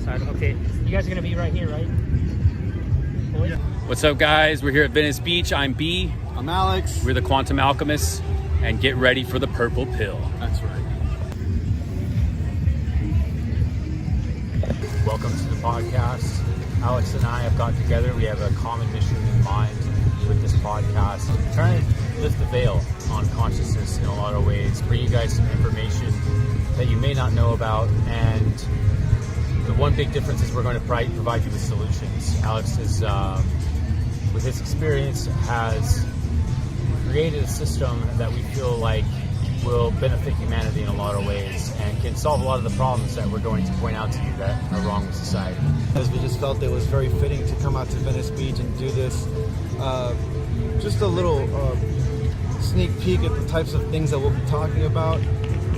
side. Okay, you guys are gonna be right here, right? Yeah. What's up, guys? We're here at Venice Beach. I'm B. I'm Alex. We're the Quantum Alchemists, and get ready for the purple pill. That's right. Welcome to the podcast. Alex and I have got together. We have a common mission in mind with this podcast. We're trying to lift the veil on consciousness in a lot of ways, bring you guys some information that you may not know about, and the one big difference is we're going to provide you with solutions. Alex is, with his experience, has created a system that we feel like will benefit humanity in a lot of ways and can solve a lot of the problems that we're going to point out to you that are wrong with society. As we just felt it was very fitting to come out to Venice Beach and do this, just a little sneak peek at the types of things that we'll be talking about.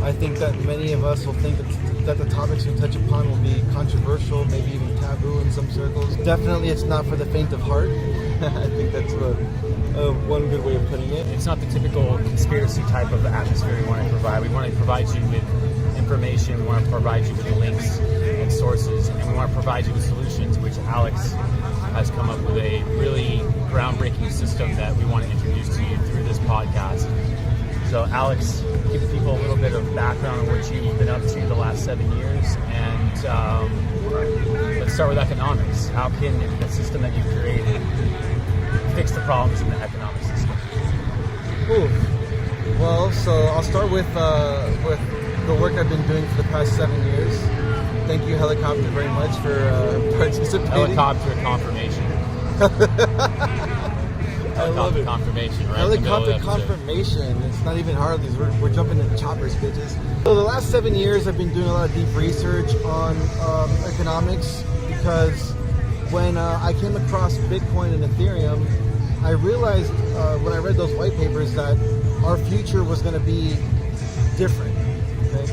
I think that many of us will think that the topics we touch upon will be controversial, maybe even taboo in some circles. Definitely it's not for the faint of heart. I think that's one good way of putting it. It's not the typical conspiracy type of atmosphere we want to provide. We want to provide you with information, we want to provide you with links and sources, and we want to provide you with solutions, which Alex has come up with a really groundbreaking system that we want to introduce to you through this podcast. So Alex, give people a little bit of background on what you've been up to the last 7 years, and let's start with economics. How can the system that you've created fix the problems in the economic system? Ooh. Well, so I'll start with the work I've been doing for the past 7 years. Thank you, Helicopter, very much for participating. Helicopter confirmation. I love it. Confirmation, right? Helicopter confirmation. It's not even Harleys. We're jumping in choppers, bitches. So the last 7 years, I've been doing a lot of deep research on economics, because when I came across Bitcoin and Ethereum, I realized when I read those white papers that our future was going to be different. Okay?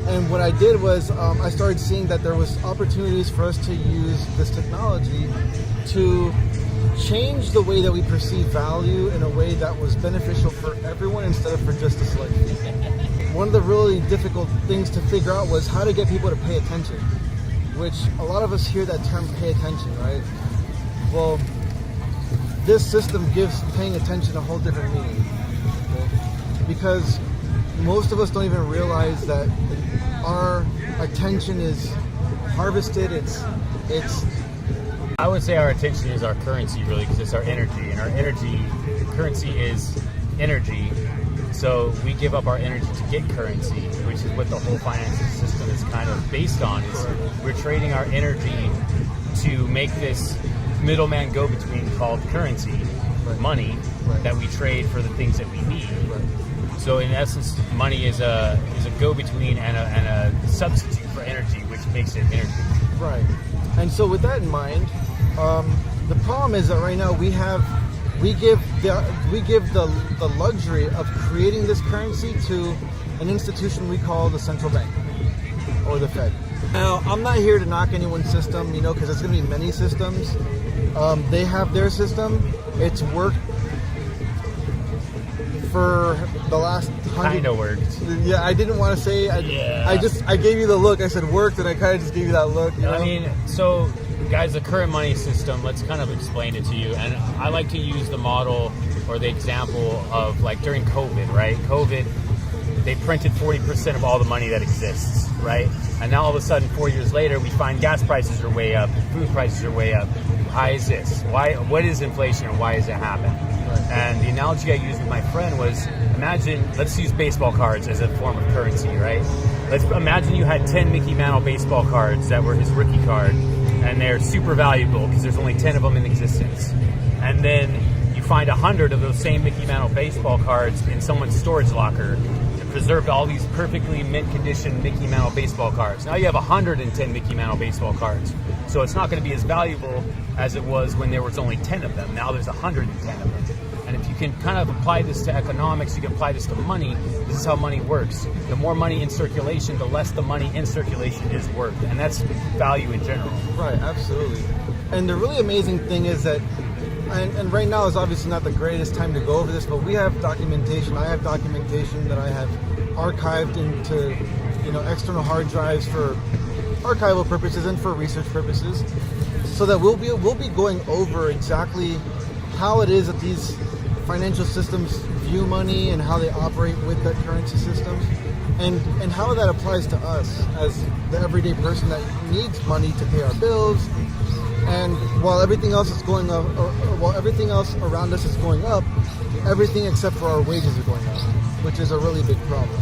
And what I did was I started seeing that there was opportunities for us to use this technology to change the way that we perceive value in a way that was beneficial for everyone instead of for just a select few. One of the really difficult things to figure out was how to get people to pay attention, which a lot of us hear that term pay attention, right? Well, this system gives paying attention a whole different meaning, okay? Because most of us don't even realize that our attention is harvested. It's I would say our attention is our currency, really, because it's our energy, and our energy, currency is energy. So we give up our energy to get currency, which is what the whole financial system is kind of based on. Is we're trading our energy to make this middleman go-between called currency, money, that we trade for the things that we need. So in essence, money is a go-between and a substitute for energy, which makes it energy. Right. And so with that in mind, the problem is that right now we give the luxury of creating this currency to an institution we call the central bank or the Fed. Now, I'm not here to knock anyone's system, because there's going to be many systems. They have their system. It's worked for the last 100. Kind of worked. Yeah, I didn't want to say. I gave you the look. I said worked, and I kind of just gave you that look. I mean, so guys, the current money system, let's kind of explain it to you. And I like to use the model or the example of like during COVID, right? COVID, they printed 40% of all the money that exists, right? And now all of a sudden, 4 years later, we find gas prices are way up, food prices are way up. Why is this? What is inflation and why does it happen? And the analogy I used with my friend was, let's use baseball cards as a form of currency, right? Let's imagine you had 10 Mickey Mantle baseball cards that were his rookie card, and they're super valuable because there's only 10 of them in existence. And then you find 100 of those same Mickey Mantle baseball cards in someone's storage locker and preserved all these perfectly mint condition Mickey Mantle baseball cards. Now you have 110 Mickey Mantle baseball cards. So it's not going to be as valuable as it was when there was only 10 of them. Now there's 110 of them. And if you can kind of apply this to economics, you can apply this to money. This is how money works. The more money in circulation, the less the money in circulation is worth. And that's value in general. Right, absolutely. And the really amazing thing is that, and right now is obviously not the greatest time to go over this, but we have documentation. I have documentation that I have archived into external hard drives for archival purposes and for research purposes, so that we'll be going over exactly how it is that these financial systems view money and how they operate with that currency system, and how that applies to us as the everyday person that needs money to pay our bills. And while everything else is going up, or while everything else around us is going up, everything except for our wages are going up, which is a really big problem.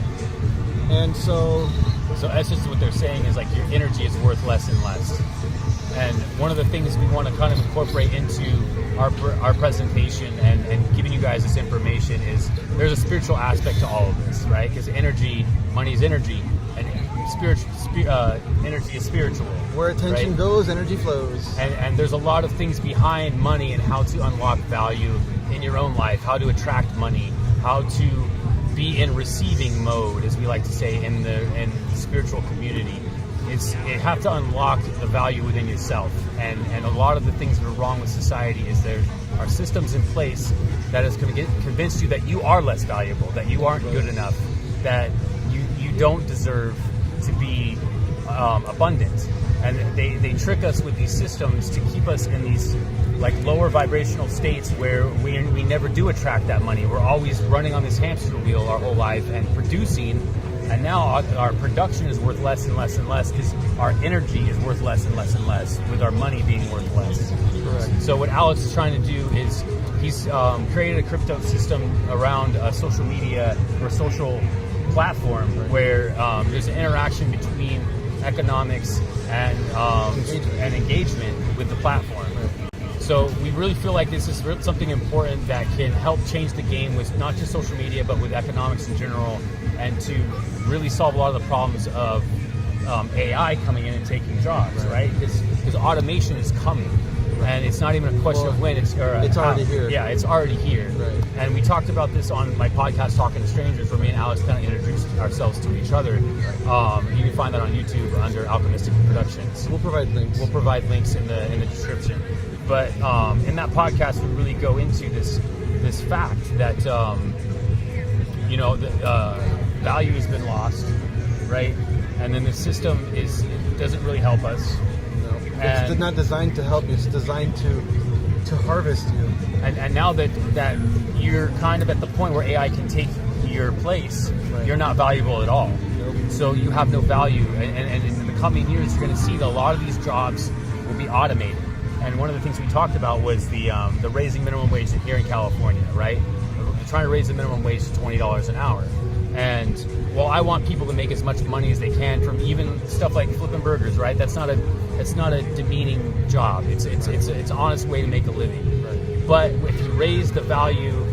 And so essentially what they're saying is like your energy is worth less and less. And one of the things we want to kind of incorporate into our presentation and giving you guys this information is there's a spiritual aspect to all of this, right? Because money is energy, and energy is spiritual. Where attention right? goes, energy flows. And there's a lot of things behind money and how to unlock value in your own life, how to attract money, how to be in receiving mode, as we like to say in the spiritual community. You have to unlock the value within yourself, and a lot of the things that are wrong with society is there are systems in place that is going to convince you that you are less valuable, that you aren't good enough, that you don't deserve to be abundant, and they trick us with these systems to keep us in these like lower vibrational states where we never do attract that money. We're always running on this hamster wheel our whole life and producing. And now our production is worth less and less and less because our energy is worth less and less and less, with our money being worth less. Correct. So what Alex is trying to do is he's created a crypto system around a social media or social platform where there's an interaction between economics and engagement with the platform. So we really feel like this is something important that can help change the game with not just social media, but with economics in general, and to really solve a lot of the problems of AI coming in and taking jobs, right? Because automation is coming, and it's not even a question of when. It's already here. Yeah, it's already here. Right. And we talked about this on my podcast, Talking to Strangers, where me and Alex kind of introduced ourselves to each other. You can find that on YouTube under Alchemistic Productions. We'll provide links. We'll provide links in the description. But in that podcast, we really go into this fact that value has been lost, right? And then the system doesn't really help us. No, it's not designed to help you. It's designed to harvest you. And now that you're kind of at the point where AI can take your place, right. You're not valuable at all. Nope. So you have no value. And in the coming years, you're going to see that a lot of these jobs will be automated. And one of the things we talked about was the raising minimum wage here in California, right? We're trying to raise the minimum wage to $20 an hour. And well, I want people to make as much money as they can from even stuff like flipping burgers, right? That's not a demeaning job. It's an honest way to make a living. Right. But if you raise the value,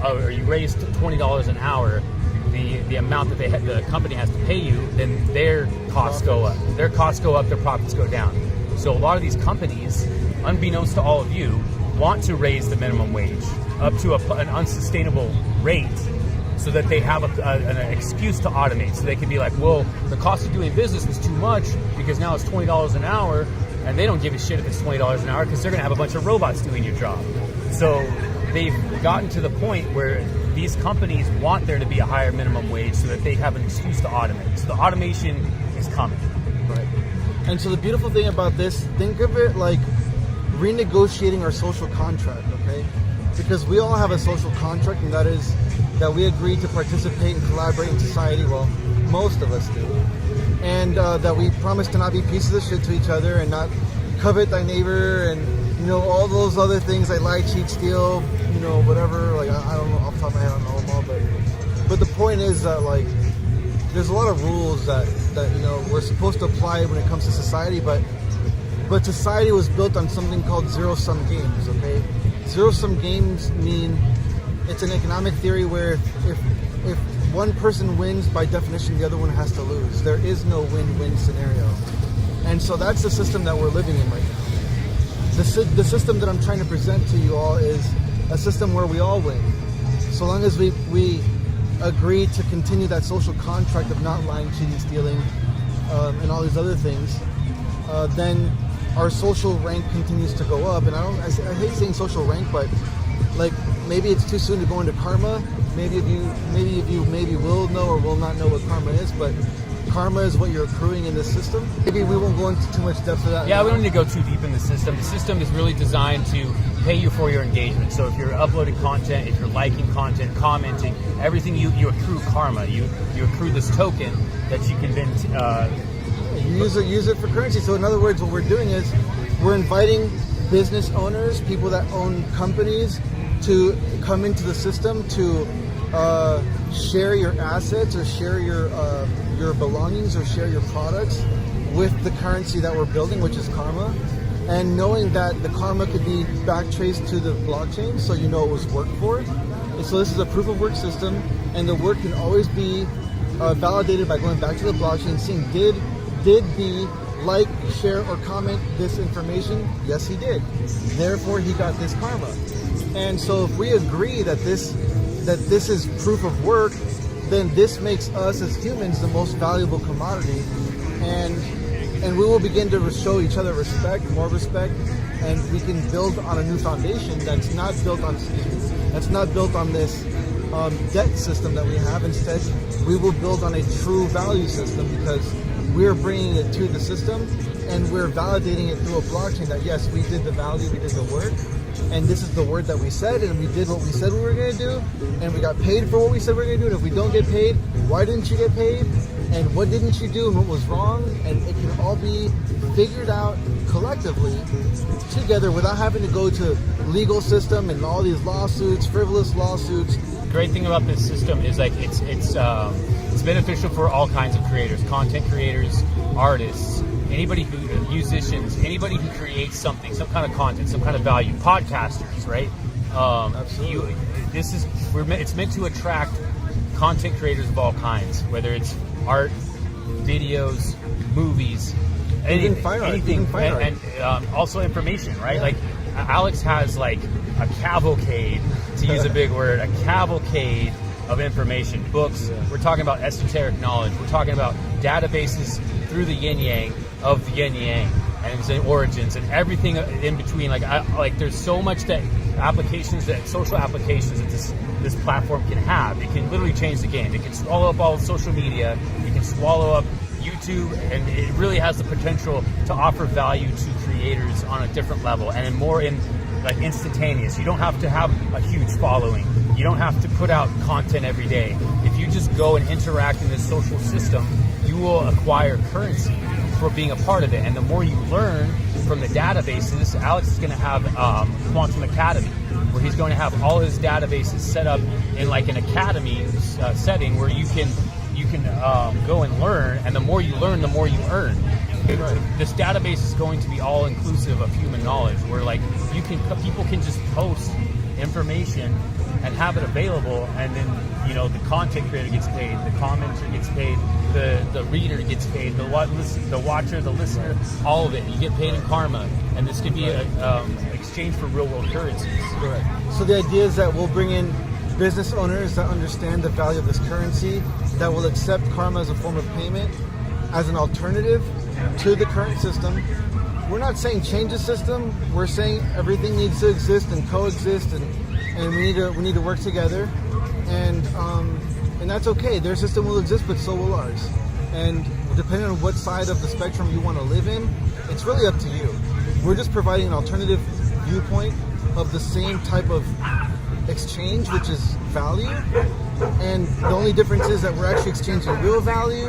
or you raise to $20 an hour, the amount that the company has to pay you, then their costs go up. Their costs go up, their profits go down. So a lot of these companies, unbeknownst to all of you, want to raise the minimum wage up to an unsustainable rate so that they have an excuse to automate. So they can be like, well, the cost of doing business was too much because now it's $20 an hour, and they don't give a shit if it's $20 an hour because they're going to have a bunch of robots doing your job. So they've gotten to the point where these companies want there to be a higher minimum wage so that they have an excuse to automate. So the automation is coming. Right. And so the beautiful thing about this, think of it like renegotiating our social contract, okay? Because we all have a social contract, and that is that we agree to participate and collaborate in society. Well, most of us do. And that we promise to not be pieces of shit to each other and not covet thy neighbor and, all those other things like lie, cheat, steal, whatever. Like, I don't know, off the top of my head, I don't know them all. But the point is that, like, there's a lot of rules that we're supposed to apply when it comes to society, but society was built on something called zero-sum games, okay? Zero-sum games mean it's an economic theory where if one person wins, by definition, the other one has to lose. There is no win-win scenario. And so that's the system that we're living in right now. The system that I'm trying to present to you all is a system where we all win. So long as we agree to continue that social contract of not lying, cheating, stealing, and all these other things, then our social rank continues to go up. And I hate saying social rank, but like maybe it's too soon to go into karma. Maybe you will know or will not know what karma is, but karma is what you're accruing in this system. Maybe we won't go into too much depth of that. Yeah, we don't need to go too deep in the system. The system is really designed to pay you for your engagement. So if you're uploading content, if you're liking content, commenting, everything, you accrue karma. You accrue this token that you can then you use it for currency. So in other words, what we're doing is we're inviting business owners, people that own companies, to come into the system to share your assets or share your belongings or share your products with the currency that we're building, which is karma. And knowing that the karma could be backtraced to the blockchain, so you know it was worked for. And so this is a proof of work system, and the work can always be validated by going back to the blockchain, seeing did B like, share, or comment this information? Yes, he did. Therefore, he got this karma. And so if we agree that this is proof of work, then this makes us as humans the most valuable commodity, and we will begin to show each other respect, more respect, and we can build on a new foundation that's not built on this debt system that we have. Instead, we will build on a true value system, because we're bringing it to the system and we're validating it through a blockchain that yes, we did the value, we did the work, and this is the word that we said, and we did what we said we were going to do, and we got paid for what we said we were going to do. And if we don't get paid, why didn't you get paid, and what didn't you do, and what was wrong? And it can all be figured out collectively together without having to go to legal system and all these lawsuits, frivolous lawsuits. The great thing about this system is like it's beneficial for all kinds of creators, content creators, artists, anybody who, musicians, anybody who creates something, some kind of content, some kind of value, podcasters, right? Absolutely. It's meant to attract content creators of all kinds, whether it's art, videos, movies, anything, and also information, right? Yeah. Like Alex has like a cavalcade, to use a big word, a cavalcade of information, books. Yeah. We're talking about esoteric knowledge. We're talking about databases through the yin yang of the yin yang and its origins and everything in between. Like there's so much that social applications that this platform can have. It can literally change the game. It can swallow up all social media. It can swallow up YouTube, and it really has the potential to offer value to creators on a different level and more in like instantaneous. You don't have to have a huge following. You don't have to put out content every day. If you just go and interact in this social system, you will acquire currency for being a part of it. And the more you learn from the databases, Alex is going to have Quantum Academy, where he's going to have all his databases set up in like an academy setting where you can go and learn. And the more you learn, the more you earn. Right. This database is going to be all inclusive of human knowledge, where like people can just post information and have it available, and then the content creator gets paid, the commenter gets paid, the reader gets paid, the watcher, the listener, all of it. You get paid in karma, and this could be an exchange for real world currencies. Correct. So the idea is that we'll bring in business owners that understand the value of this currency, that will accept karma as a form of payment, as an alternative to the current system. We're not saying change the system. We're saying everything needs to exist and coexist, and we need to work together, and that's okay. Their system will exist, but so will ours. And depending on what side of the spectrum you want to live in, it's really up to you. We're just providing an alternative viewpoint of the same type of exchange, which is value, and the only difference is that we're actually exchanging real value,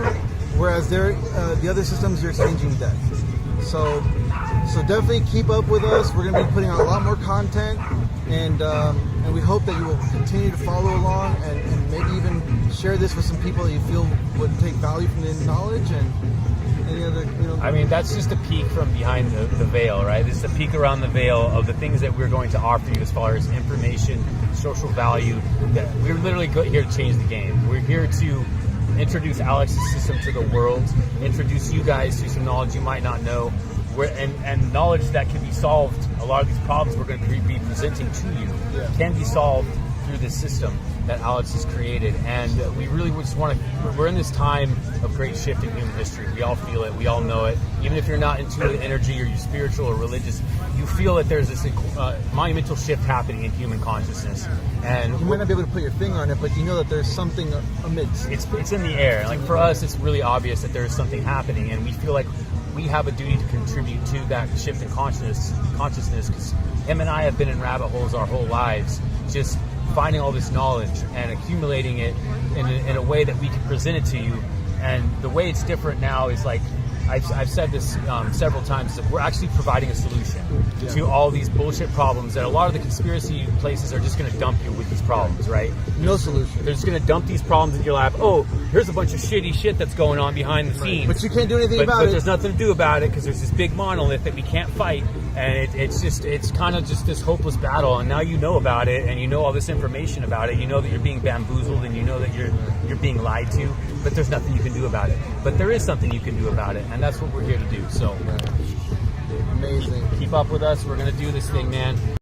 whereas the other systems you're exchanging debt. So definitely keep up with us. We're going to be putting out a lot more content, and we hope that you will continue to follow along and maybe even share this with some people that you feel would take value from the knowledge, and any other. I mean, that's just a peek from behind the veil, right? This is a peek around the veil of the things that we're going to offer you as far as information, social value. That we're literally here to change the game. We're here to introduce Alex's system to the world, introduce you guys to some knowledge you might not know, and knowledge that can be solved. A lot of these problems we're going to be presenting to you can be solved through this system that Alex has created. And we really just want to, we're in this time of great shift in human history. We all feel it, we all know it. Even if you're not intuitive energy or you're spiritual or religious, you feel that there's this monumental shift happening in human consciousness. And you might not be able to put your finger on it, but you know that there's something amidst. It's in the air. Like for us, it's really obvious that there's something happening, and we feel like we have a duty to contribute to that shift in consciousness, because him and I have been in rabbit holes our whole lives, just finding all this knowledge and accumulating it in a way that we can present it to you. And the way it's different now is like, I've said this several times, that we're actually providing a solution to all these bullshit problems that a lot of the conspiracy places are just going to dump you with these problems, right? No solution. They're just going to dump these problems in your lap. Oh, here's a bunch of shitty shit that's going on behind the scenes. But you can't do anything about it. But there's nothing to do about it because there's this big monolith that we can't fight. And it's kind of just this hopeless battle. And now you know about it, and you know all this information about it. You know that you're being bamboozled, and you know that you're being lied to. But there's nothing you can do about it. But there is something you can do about it, and that's what we're here to do. So, amazing. Keep up with us. We're gonna do this thing, man.